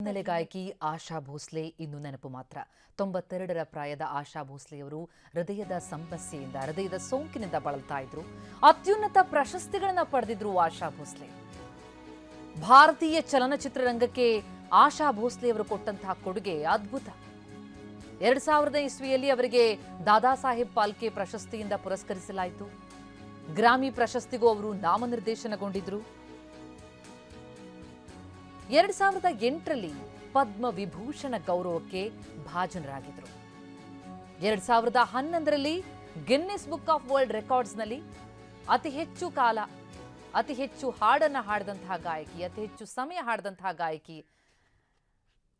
ಹಿನ್ನೆಲೆ ಗಾಯಕಿ ಆಶಾ ಭೋಸ್ಲೆ ಇನ್ನು ನೆನಪು ಮಾತ್ರ. 92ರ ಪ್ರಾಯದ ಆಶಾ ಭೋಸ್ಲೆಯವರು ಹೃದಯದ ಸಮಸ್ಯೆಯಿಂದ, ಹೃದಯದ ಸೋಂಕಿನಿಂದ ಬಳಲ್ತಾ ಇದ್ರು. ಅತ್ಯುನ್ನತ ಪ್ರಶಸ್ತಿಗಳನ್ನು ಪಡೆದಿದ್ರು ಆಶಾ ಭೋಸ್ಲೆ. ಭಾರತೀಯ ಚಲನಚಿತ್ರರಂಗಕ್ಕೆ ಆಶಾ ಭೋಸ್ಲೆಯವರು ಕೊಟ್ಟಂತಹ ಕೊಡುಗೆ ಅದ್ಭುತ. 2000 ಇಸ್ವಿಯಲ್ಲಿ ಅವರಿಗೆ ದಾದಾ ಸಾಹೇಬ್ ಫಾಲ್ಕೆ ಪ್ರಶಸ್ತಿಯಿಂದ ಪುರಸ್ಕರಿಸಲಾಯಿತು. ಗ್ರಾಮಿ ಪ್ರಶಸ್ತಿಗೂ ಅವರು ನಾಮನಿರ್ದೇಶನಗೊಂಡಿದ್ರು. 2008ರಲ್ಲಿ ಪದ್ಮ ವಿಭೂಷಣ ಗೌರವಕ್ಕೆ ಭಾಜನರಾಗಿದ್ರು. 2011ರಲ್ಲಿ ಗಿನ್ನಿಸ್ ಬುಕ್ ಆಫ್ ವರ್ಲ್ಡ್ ರೆಕಾರ್ಡ್ಸ್ನಲ್ಲಿ ಅತಿ ಹೆಚ್ಚು ಕಾಲ, ಅತಿ ಹೆಚ್ಚು ಹಾಡನ್ನು ಹಾಡಿದಂತಹ ಗಾಯಕಿ, ಅತಿ ಹೆಚ್ಚು ಸಮಯ ಹಾಡಿದಂತಹ ಗಾಯಕಿ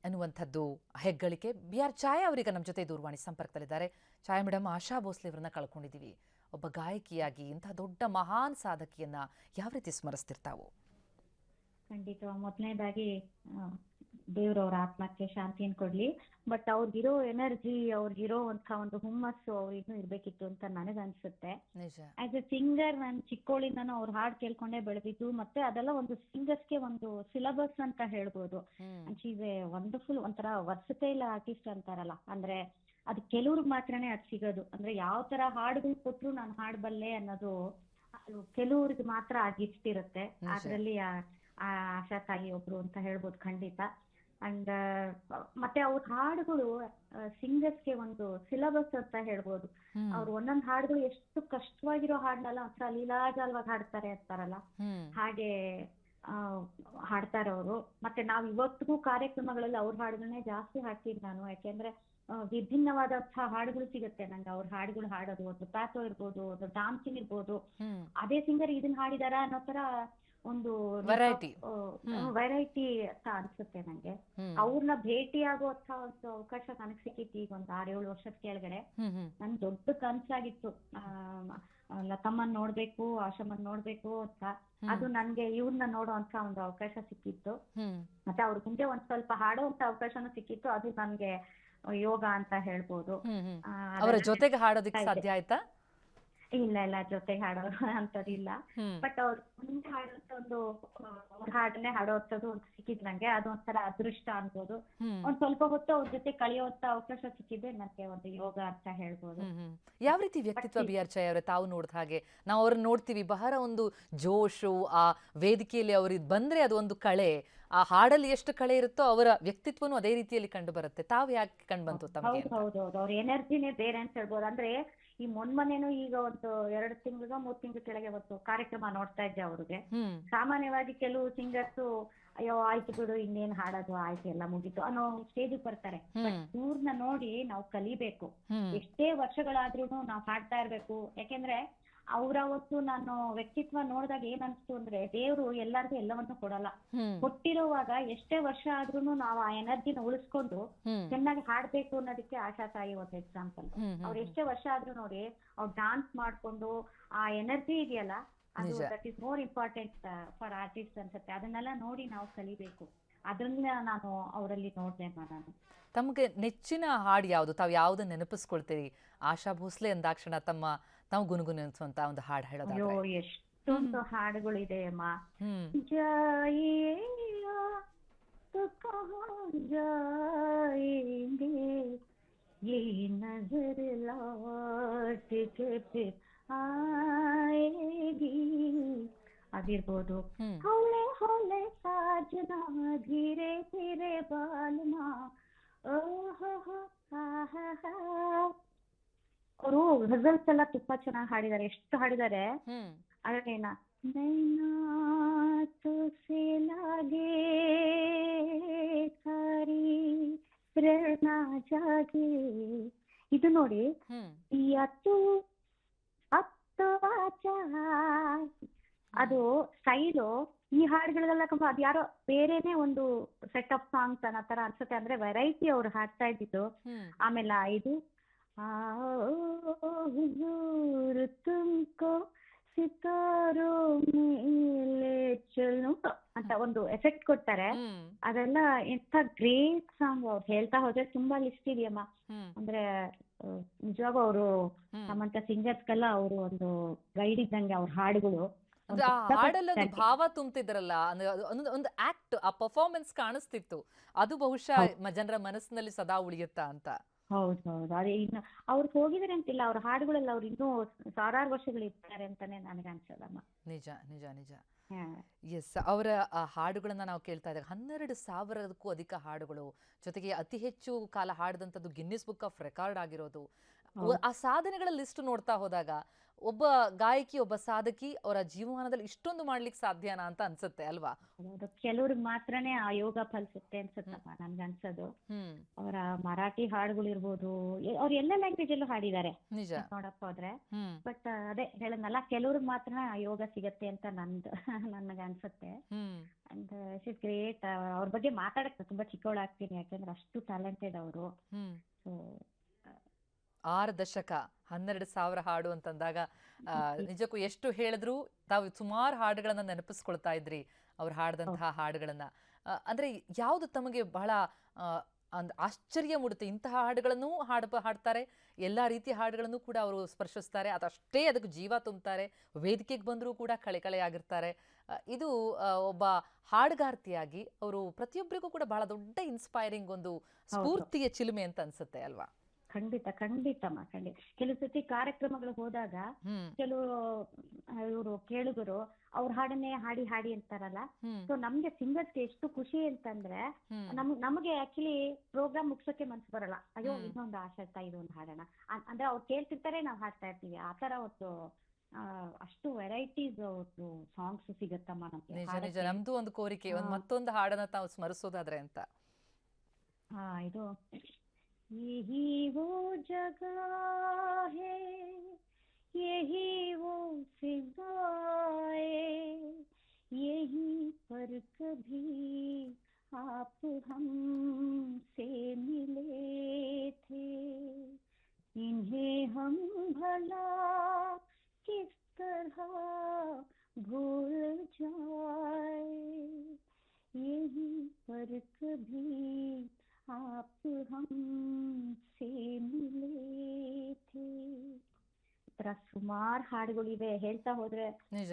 ಅನ್ನುವಂಥದ್ದು ಹೆಗ್ಗಳಿಕೆ. BR ಛಾಯಾ ಅವರೀಗ ನಮ್ಮ ಜೊತೆ ದೂರವಾಣಿ ಸಂಪರ್ಕದಲ್ಲಿದ್ದಾರೆ. ಛಾಯಾ ಮೇಡಮ್, ಆಶಾ ಭೋಸ್ಲೆ ಅವರನ್ನ ಕಳ್ಕೊಂಡಿದ್ದೀವಿ. ಒಬ್ಬ ಗಾಯಕಿಯಾಗಿ ಇಂತಹ ದೊಡ್ಡ ಮಹಾನ್ ಸಾಧಕಿಯನ್ನ ಯಾವ ರೀತಿ ಸ್ಮರಿಸ್ತಿರ್ತಾವು? ಖಂಡಿತ. ಮೊದಲನೇದಾಗಿ ದೇವ್ರವ್ರ ಆತ್ಮಕ್ಕೆ ಶಾಂತಿಯನ್ನು ಕೊಡ್ಲಿ. ಬಟ್ ಅವ್ರಿಗಿರೋ ಎನರ್ಜಿ, ಅವ್ರಿಗಿರೋ ಒಂದು ಹುಮ್ಮಸ್ಸು ಅವ್ರಿಗೂ ಇರ್ಬೇಕಿತ್ತು ಅಂತ ನನಗನ್ಸುತ್ತೆ. ಆಸ್ ಎ ಸಿಂಗರ್ ನಾನು ಚಿಕ್ಕೋಳಿಂದನೂ ಅವ್ರ ಹಾಡು ಕೇಳ್ಕೊಂಡೇ ಬೆಳೆದಿದ್ದು. ಮತ್ತೆ ಅದೆಲ್ಲ ಒಂದು ಸಿಂಗರ್ಸ್ಗೆ ಒಂದು ಸಿಲಬಸ್ ಅಂತ ಹೇಳ್ಬೋದು. ಶೀಸ್ ಎ ವಂಡರ್ಫುಲ್, ಒಂಥರ ವರ್ಸಟೈಲ್ ಆರ್ಟಿಸ್ಟ್ ಅಂತಾರಲ್ಲ, ಅಂದ್ರೆ ಅದು ಕೆಲವ್ರಿಗೆ ಮಾತ್ರನೇ ಅದು ಸಿಗೋದು. ಅಂದ್ರೆ ಯಾವ ತರ ಹಾಡುಗಳು ಕೊಟ್ರು ನಾನು ಹಾಡಬಲ್ಲೆ ಅನ್ನೋದು ಅದು ಕೆಲವ್ರಿಗೆ ಮಾತ್ರ ಆಗಿರ್ತಿರುತ್ತೆ. ಅದ್ರಲ್ಲಿ ಆಶಾ ತಾಯಿ ಒಬ್ರು ಅಂತ ಹೇಳ್ಬೋದು ಖಂಡಿತ. ಅಂಡ್ ಮತ್ತೆ ಅವ್ರ ಹಾಡುಗಳು ಸಿಂಗರ್ಸ್ಗೆ ಒಂದು ಸಿಲಬಸ್ ಅಂತ ಹೇಳ್ಬೋದು. ಅವ್ರು ಒಂದೊಂದು ಹಾಡುಗಳು ಎಷ್ಟು ಕಷ್ಟವಾಗಿರೋ ಹಾಡನ್ನೆಲ್ಲ ಒಂಥರ ಲೀಲಾಜಾಲವಾಗಿ ಹಾಡ್ತಾರೆ ಅಂತಾರಲ್ಲ, ಹಾಗೆ ಹಾಡ್ತಾರೆ ಅವರು. ಮತ್ತೆ ನಾವ್ ಇವತ್ತಿಗೂ ಕಾರ್ಯಕ್ರಮಗಳಲ್ಲಿ ಅವ್ರ ಹಾಡುಗಳನ್ನೇ ಜಾಸ್ತಿ ಹಾಡ್ತೀನಿ ನಾನು. ಯಾಕೆಂದ್ರೆ ವಿಭಿನ್ನವಾದಂತಹ ಹಾಡುಗಳು ಸಿಗುತ್ತೆ ನಂಗೆ ಅವ್ರ ಹಾಡುಗಳು ಹಾಡೋದು. ಒಂದು ಪ್ಯಾಥೋ ಇರ್ಬೋದು, ಒಂದು ಡಾನ್ಸಿಂಗ್ ಇರ್ಬೋದು, ಅದೇ ಸಿಂಗರ್ ಇದನ್ನ ಹಾಡಿದಾರ ಅನ್ನೋ ತರ ಒಂದು ವೆರೈಟಿ ಅಂತ ಅನ್ಸುತ್ತೆ ನಂಗೆ. ಅವ್ರನ್ನ ಭೇಟಿ ಆಗುವಂತ ಒಂದು ಅವಕಾಶ ನನಗ್ ಸಿಕ್ಕಿತ್ತು ಈಗ ಒಂದು 6-7 ವರ್ಷದ ಕೆಳಗಡೆ. ನನ್ ದೊಡ್ಡ ಕನ್ಸಾಗಿತ್ತು ಲತಮ್ಮನ್ ನೋಡ್ಬೇಕು, ಆಶಾಮನ್ ನೋಡ್ಬೇಕು ಅಂತ. ಅದು ನನ್ಗೆ ಇವ್ರನ್ನ ನೋಡುವಂತ ಒಂದು ಅವಕಾಶ ಸಿಕ್ಕಿತ್ತು. ಮತ್ತೆ ಅವ್ರ ಮುಂದೆ ಒಂದ್ ಸ್ವಲ್ಪ ಹಾಡುವಂತ ಅವಕಾಶನೂ ಸಿಕ್ಕಿತ್ತು. ಅದು ನನ್ಗೆ ಯೋಗ ಅಂತ ಹೇಳ್ಬೋದು. ಅವರ ಜೊತೆಗೆ ಹಾಡೋದಕ್ಕೆ ಸಾಧ್ಯ ಆಯ್ತಾ? ಇಲ್ಲ, ಜೊತೆಗೆ ಹಾಡೋರು ಅಂತದಿಲ್ಲ. ಬಟ್ ಅವ್ರ ಮುಂದೆ ಹಾಡುವಂತ ಒಂದು ಹಾಡನ್ನೇ ಹಾಡುವಂತದ್ದು ಒಂದು ಸಿಕ್ಕಿದ್ ನಂಗೆ. ಅದೊಂಥರ ಅದೃಷ್ಟ ಅನ್ಬೋದು. ಒಂದ್ ಸ್ವಲ್ಪ ಹೊತ್ತು ಅವ್ರ ಜೊತೆ ಕಳೆಯುವಂತ ಅವಕಾಶ ಸಿಕ್ಕಿದ್ರೆ ನನ್ಗೆ ಒಂದು ಯೋಗ ಅಂತ ಹೇಳ್ಬೋದು. ಯಾವ ರೀತಿ ವ್ಯಕ್ತಿತ್ವ BR ಛಾಯಾ ಅವರೇ? ತಾವು ನೋಡಿದ ಹಾಗೆ ನಾವು ಅವ್ರನ್ನ ನೋಡ್ತೀವಿ, ಬಹಳ ಒಂದು ಜೋಶು. ಆ ವೇದಿಕೆಯಲ್ಲಿ ಅವ್ರಿಗೆ ಬಂದ್ರೆ ಅದು ಒಂದು ಕಳೆ, ಆ ಹಾಡಲ್ಲಿ ಎಷ್ಟು ಕಳೆ ಇರುತ್ತೋ ಅವರ ವ್ಯಕ್ತಿತ್ವನು ಅದೇ ರೀತಿಯಲ್ಲಿ ಕಂಡು ಬರುತ್ತೆ. ತಾವು ಯಾಕೆ ಕಂಡು ಬಂತು ತಮಗೆ? ಹೌದೌದು, ಅವ್ರ ಎನರ್ಜಿನೇ ಬೇರೆ ಅಂತ ಹೇಳ್ಬೋದು. ಅಂದ್ರೆ ಈ ಮೊನ್ನೇನು ಈಗ ಒಂದು 2 ತಿಂಗಳು 3 ತಿಂಗಳ ಕೆಳಗೆ ಒಂದು ಕಾರ್ಯಕ್ರಮ ನೋಡ್ತಾ ಇದ್ದೆ ಅವ್ರಿಗೆ. ಸಾಮಾನ್ಯವಾಗಿ ಕೆಲವು ಸಿಂಗರ್ಸ್ ಅಯ್ಯೋ ಆಯ್ತು ಬಿಡು ಇನ್ನೇನ್ ಹಾಡೋದು, ಆಯ್ತು ಎಲ್ಲ ಮುಗೀತು ಅನ್ನೋ ಸ್ಟೇಜ್ ಬರ್ತಾರೆ. ಇವ್ರನ್ನ ನೋಡಿ ನಾವು ಕಲಿಬೇಕು. ಎಷ್ಟೇ ವರ್ಷಗಳಾದ್ರೂ ನಾವು ಹಾಡ್ತಾ ಇರ್ಬೇಕು. ಯಾಕೆಂದ್ರೆ ಅವತ್ತು ನಾನು ವ್ಯಕ್ತಿತ್ವ ನೋಡಿದಾಗ ಏನ್ ಅನ್ಸ್ತು ಅಂದ್ರೆ, ದೇವ್ರು ಎಲ್ಲರಿಗೂ ಎಲ್ಲವನ್ನು ಕೊಡಲ್ಲ. ಕೊಟ್ಟಿರುವಾಗ ಎಷ್ಟೇ ವರ್ಷ ಆದ್ರೂನು ನಾವು ಆ ಎನರ್ಜಿನ ಉಳಿಸ್ಕೊಂಡು ಚೆನ್ನಾಗಿ ಹಾಡ್ಬೇಕು ಅನ್ನೋದಕ್ಕೆ ಆಶಾ ತಾಯಿ ಒಂದು ಎಕ್ಸಾಂಪಲ್. ಅವ್ರು ಎಷ್ಟೇ ವರ್ಷ ಆದ್ರೂ ನೋಡಿ ಅವ್ರು ಡಾನ್ಸ್ ಮಾಡ್ಕೊಂಡು ಆ ಎನರ್ಜಿ ಇದೆಯಲ್ಲ, ಅದು that is more important for artist ಅನ್ಸುತ್ತೆ. ಅದನ್ನೆಲ್ಲ ನೋಡಿ ನಾವು ಕಲಿಬೇಕು. ಅದನ್ನ ನಾನು ಅವರಲ್ಲಿ ನೋಡ್ದೆ ನಾನು. ತಮಗೆ ನೆಚ್ಚಿನ ಹಾಡು ಯಾವುದು? ತಾವು ಯಾವ್ದು ನೆನಪಿಸ್ಕೊಳ್ತೀರಿ? ಆಶಾ ಭೋಸ್ಲೆ ಅಂದಾಕ್ಷಣ ತಾವು ಗುನುಗುನಿಸುವಂತ ಒಂದು ಹಾಡು ಹೇಳೋದಾದ್ರೆ? ಅಯ್ಯೋ ಎಷ್ಟೊಂದು ಹಾಡುಗಳಿದೆ ಅಮ್ಮ. ಜಾಯೇಂಗೆ ತೋ ಕಹಾಂ ಜಾಯೇಂಗೆ ಯೇ ನಜರ್ ಲೌಟ್ ಕೆ ಫಿರ್ ಆಯೇಗಿ ಅದಿರ್ಬೋದು. ಹೌಲೆ ಹೌಲೆ ಸಾಜನಾ ಧೀರೆ ಧೀರೆ ಬಾಲ್ನಾ ಓಹೋ ಆಹಾ. ಅವರು ರಿಸಲ್ಟ್ಸ್ ಎಲ್ಲ ತುಂಬಾ ಚೆನ್ನಾಗಿ ಹಾಡಿದ್ದಾರೆ. ಎಷ್ಟು ಹಾಡಿದ್ದಾರೆ ಅದೇನ ನೈನಾ ತುಸೆ ಲಾಗೆ ಸಾರಿ ಪ್ರೇರಣಾ ಜಾಗೆ, ಇದು ನೋಡಿ. ಈ ಹತ್ತು ಅದು ಸ್ಟೈಲು. ಈ ಹಾಡುಗಳೆಲ್ಲ ಅದು ಯಾರೋ ಬೇರೆನೆ ಒಂದು ಸೆಟ್ ಆಫ್ ಸಾಂಗ್ಸ್ ಅನ್ನೋ ತರ ಅನ್ಸುತ್ತೆ. ಅಂದ್ರೆ ವೆರೈಟಿ ಅವ್ರು ಹಾಡ್ತಾ ಇದ್ದಿದ್ದು. ಆಮೇಲೆ ಇದು ಹುಜೂರ್ ತುಮ್ಕೋ ಸಿತಾರೋ ಮೇಲೆ ಚಲೋ ಅಂತ ಒಂದು ಎಫೆಕ್ಟ್ ಕೊಡ್ತಾರೆ. ಅದೆಲ್ಲ ಎಂತ ಗ್ರೇಟ್ ಸಾಂಗ್. ಅವ್ರು ಹೇಳ್ತಾ ಹೋದ್ರೆ ತುಂಬಾ ಲಿಸ್ಟ್ ಇದೆಯಮ್ಮ. ಅಂದ್ರೆ ನಿಜವಾಗ ಅವರು ನಮ್ಮಂತ ಸಿಂಗರ್ಸ್ಗೆಲ್ಲ ಅವರು ಒಂದು ಗೈಡ್ ಇದ್ದಂಗೆ ಅವ್ರ ಹಾಡುಗಳು. ಅಂದ್ರೆ ಆ ಹಾಡಲ್ಲಿ ಒಂದು ಭಾವ ತುಂಬ್ತಿದ್ರಲ್ಲ, ಅಂದ್ರೆ ಒಂದು ಆಕ್ಟ್, ಆ ಪರ್ಫಾರ್ಮೆನ್ಸ್ ಕಾಣಿಸ್ತಿತ್ತು. ಅದು ಬಹುಶಃ ಜನರ ಮನಸ್ಸಿನಲ್ಲಿ ಸದಾ ಉಳಿಯುತ್ತಾ ಅಂತ. ಹೌದು ಹೌದು, ಅದೇ ಇನ್ನು ಅವ್ರು ಹೋಗಿದಾರೆ ಅಂತಿಲ್ಲ, ಅವ್ರ ಹಾಡುಗಳಲ್ಲಿ ಅವ್ರು ಇನ್ನೂ ಸಾವಿರಾರು ವರ್ಷಗಳು ಇರ್ತಾರೆ ಅಂತಾನೆ ನನಗೆ ಅನ್ಸೋದಮ್ಮ. ನಿಜ ನಿಜ ನಿಜ. ಎಸ್, ಅವರ ಹಾಡುಗಳನ್ನ ನಾವು ಕೇಳ್ತಾ ಇದ್ದಾಗ 12,000ಕ್ಕೂ ಅಧಿಕ ಹಾಡುಗಳು, ಜೊತೆಗೆ ಅತಿ ಹೆಚ್ಚು ಕಾಲ ಹಾಡಿದಂಥದ್ದು ಗಿನ್ನಿಸ್ ಬುಕ್ ಆಫ್ ರೆಕಾರ್ಡ್ ಆಗಿರೋದು. ಆ ಸಾಧನೆಗಳ ಲಿಸ್ಟ್ ನೋಡ್ತಾ ಹೋದಾಗ ಒಬ್ಬ ಗಾಯಕಿ, ಒಬ್ಬ ಸಾಧಕಿ ಅವರ ಜೀವಮಾನದಲ್ಲಿ ಇಷ್ಟೊಂದು ಮಾಡ್ಲಿಕ್ಕೆ ಸಾಧ್ಯನಾ ಅಂತ ಅನ್ಸುತ್ತೆ ಅಲ್ವಾ? ಕೆಲವ್ರಿಗೆ ಮಾತ್ರನೇ ಆ ಯೋಗ ಫಲಿಸುತ್ತೆ ಅನ್ಸುತ್ತಪ್ಪ ನನ್ಗೆ ಅನ್ಸೋದು. ಅವರ ಮರಾಠಿ ಹಾಡುಗಳು ಇರ್ಬೋದು, ಅವ್ರು ಎಲ್ಲ ಲ್ಯಾಂಗ್ವೇಜ್ ಅಲ್ಲೂ ಹಾಡಿದ್ದಾರೆ ನಿಜ ನೋಡಕ್ ಹೋದ್ರೆ. ಬಟ್ ಅದೇ ಹೇಳದ್ನಲ್ಲ, ಕೆಲವ್ರಿಗೆ ಮಾತ್ರ ಆ ಯೋಗ ಸಿಗತ್ತೆ ಅಂತ ನನಗೆ ಅನ್ಸುತ್ತೆ. And is great. ಅವ್ರ ಬಗ್ಗೆ ಮಾತಾಡಕ್ ತುಂಬಾ ಚಿಕ್ಕವಳಾಗ್ತೀನಿ, ಯಾಕಂದ್ರೆ ಅಷ್ಟು ಟ್ಯಾಲೆಂಟೆಡ್ ಅವರು. ಸೊ 6 ದಶಕ 12,000 ಹಾಡು ಅಂತಂದಾಗ ನಿಜಕ್ಕೂ ಎಷ್ಟು ಹೇಳಿದ್ರು ತಾವು ಸುಮಾರು ಹಾಡುಗಳನ್ನ ನೆನಪಿಸ್ಕೊಳ್ತಾ ಇದ್ರಿ, ಅವ್ರು ಹಾಡಿದಂತಹ ಹಾಡುಗಳನ್ನ. ಅಂದ್ರೆ ಯಾವುದು ತಮಗೆ ಬಹಳ ಆಶ್ಚರ್ಯ ಮೂಡುತ್ತೆ? ಇಂತಹ ಹಾಡುಗಳನ್ನು ಹಾಡ್ತಾರೆ, ಎಲ್ಲಾ ರೀತಿಯ ಹಾಡುಗಳನ್ನು ಕೂಡ ಅವರು ಸ್ಪರ್ಶಿಸ್ತಾರೆ, ಅದಷ್ಟೇ ಅದಕ್ಕೆ ಜೀವ ತುಂಬುತ್ತಾರೆ, ವೇದಿಕೆಗೆ ಬಂದರೂ ಕೂಡ ಕಳೆ ಇದು ಒಬ್ಬ ಹಾಡುಗಾರ್ತಿಯಾಗಿ ಅವರು ಪ್ರತಿಯೊಬ್ಬರಿಗೂ ಕೂಡ ಬಹಳ ದೊಡ್ಡ ಇನ್ಸ್ಪೈರಿಂಗ್, ಒಂದು ಸ್ಫೂರ್ತಿಯ ಚಿಲುಮೆ ಅಂತ ಅನ್ಸುತ್ತೆ ಅಲ್ವಾ? ಖಂಡಿತಮ್ಮ. ಕೆಲವು ಸತಿ ಕಾರ್ಯಕ್ರಮಗಳು ಹೋದಾಗ ಕೆಲವು ಇವರು ಕೇಳುಗರು ಅವ್ರ ಹಾಡನ್ನೇ ಹಾಡಿ ಅಂತಾರಲ್ಲ. ಸೊ ನಮ್ಗೆ ಸಿಂಗರ್ಸ್ ಎಷ್ಟು ಖುಷಿ ಅಂತಂದ್ರೆ, ನಮಗೆ ಆಕ್ಚುಲಿ ಪ್ರೋಗ್ರಾಮ್ ಮುಗ್ಸೋಕೆ ಮನ್ಸು ಬರಲ್ಲ. ಅಯ್ಯೋ ಇನ್ನೊಂದು ಆಶೆ ಇರ್ತಾ, ಇದೊಂದು ಹಾಡೋಣ ಅಂದ್ರೆ ಅವ್ರು ಕೇಳ್ತಿರ್ತಾರೆ, ನಾವು ಹಾಡ್ತಾ ಇರ್ತೀವಿ. ಆತರ ಒಂದು ಅಷ್ಟು ವೆರೈಟೀಸ್ ಸಾಂಗ್ಸ್ ಸಿಗತ್ತಮ್ಮ ನಮ್ಗೆ. ನಿಜ, ನಮ್ದು ಒಂದು ಕೋರಿಕೆ, ಮತ್ತೊಂದು ಹಾಡನ್ನ ತಾವು ಸ್ಮರಿಸೋದಾದ್ರೆ ಅಂತ. ಇದು यही वो जगह है, यही वो सिवाए, यही पर कभी आप हमसे मिले थे, इन्हें हम भला किस तरह भूल जाए, यही पर कभी आप हमसे मिले थे. ಸುಮಾರು ಹಾಡುಗಳಿವೆ, ಹೇಳ್ತಾ ಹೋದ್ರೆ ನಿಜ,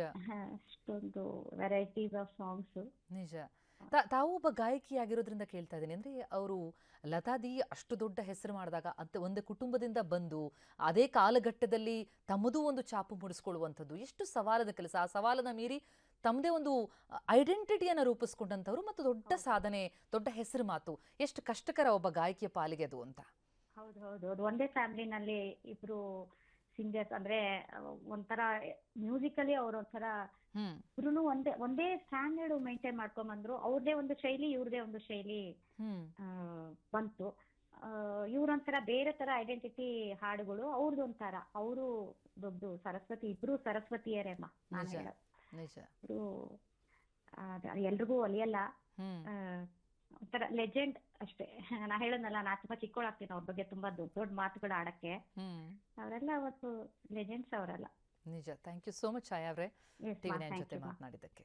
ಅಷ್ಟೊಂದು ವೆರೈಟೀಸ್ ಆಫ್ ಸಾಂಗ್ಸ್. ನಿಜ. ತಾವು ಒಬ್ಬ ಗಾಯಕಿ ಆಗಿರೋದ್ರಿಂದ ಕೇಳ್ತಾ ಇದ್ದೀನಿ, ಅಂದ್ರೆ ಅವರು ಲತಾದಿ ಅಷ್ಟು ದೊಡ್ಡ ಹೆಸರು ಮಾಡಿದಾಗ ಅಂತ ಒಂದು ಕುಟುಂಬದಿಂದ ಬಂದು ಅದೇ ಕಾಲಘಟ್ಟದಲ್ಲಿ ತಮ್ಮದೂ ಒಂದು ಛಾಪು ಮೂಡಿಸ್ಕೊಳ್ಳುವಂಥದ್ದು ಎಷ್ಟು ಸವಾಲದ ಕೆಲಸ. ಆ ಸವಾಲನ್ನ ಮೀರಿ ತಮ್ಮದೇ ಒಂದು ಐಡೆಂಟಿಟಿಯನ್ನು ರೂಪಿಸ್ಕೊಂಡಂಥವ್ರು, ಮತ್ತು ದೊಡ್ಡ ಸಾಧನೆ, ದೊಡ್ಡ ಹೆಸರು ಮಾತು. ಎಷ್ಟು ಕಷ್ಟಕರ ಒಬ್ಬ ಗಾಯಕಿಯ ಪಾಲಿಗೆ ಅದು ಅಂತ. ಹೌದು, ಒಂದೇ ಫ್ಯಾಮಿಲಿನಲ್ಲಿ ಇಬ್ರು ಸಿಂಗರ್ಸ್ ಅಂದ್ರೆ ಒಂಥರ ಮ್ಯೂಸಿಕಲಿ ಅವ್ರ ಒಂಥರ ಇಬ್ರು ಒಂದೇ ಸ್ಟ್ಯಾಂಡರ್ಡ್ ಮೇಂಟೈನ್ ಮಾಡ್ಕೊಂಡ್ ಬಂದ್ರು. ಅವ್ರದೇ ಒಂದು ಶೈಲಿ, ಇವ್ರದೇ ಒಂದು ಶೈಲಿ ಬಂತು. ಇವ್ರೊಂಥರ ಬೇರೆ ತರ ಐಡೆಂಟಿಟಿ ಹಾಡುಗಳು, ಅವ್ರದ್ದು ಒಂಥರ. ಅವರು ದೊಡ್ಡ ಸರಸ್ವತಿ, ಇಬ್ರು ಸರಸ್ವತಿಯರೇಮ್ಮ ನಾನು ಹೇಳೋದು. ಇಬ್ರು ಎಲ್ರಿಗೂ ಒಲಿಯಲ್ಲ, ಒಂಥರ ಲೆಜೆಂಡ್ ಅಷ್ಟೇ. ನಾ ಹೇಳದ್ನಲ್ಲ, ನಾ ತುಂಬಾ ಚಿಕ್ಕವಳಾಗ್ತೀನಿ ಅವ್ರ ಬಗ್ಗೆ ತುಂಬಾ ದೊಡ್ಡ ಮಾತುಗಳು ಆಡಕ್ಕೆ. ಅವರೆಲ್ಲ ಅವತ್ತು ಲೆಜೆಂಡ್ಸ್ ಅವರೆಲ್ಲ. ನಿಜ. ಥ್ಯಾಂಕ್ ಯು ಸೋ ಮಚ್ ಛಾಯಾ ಅವರೇ, ಟಿವಿ9 ಜೊತೆ ಮಾತನಾಡಿದ್ದಕ್ಕೆ.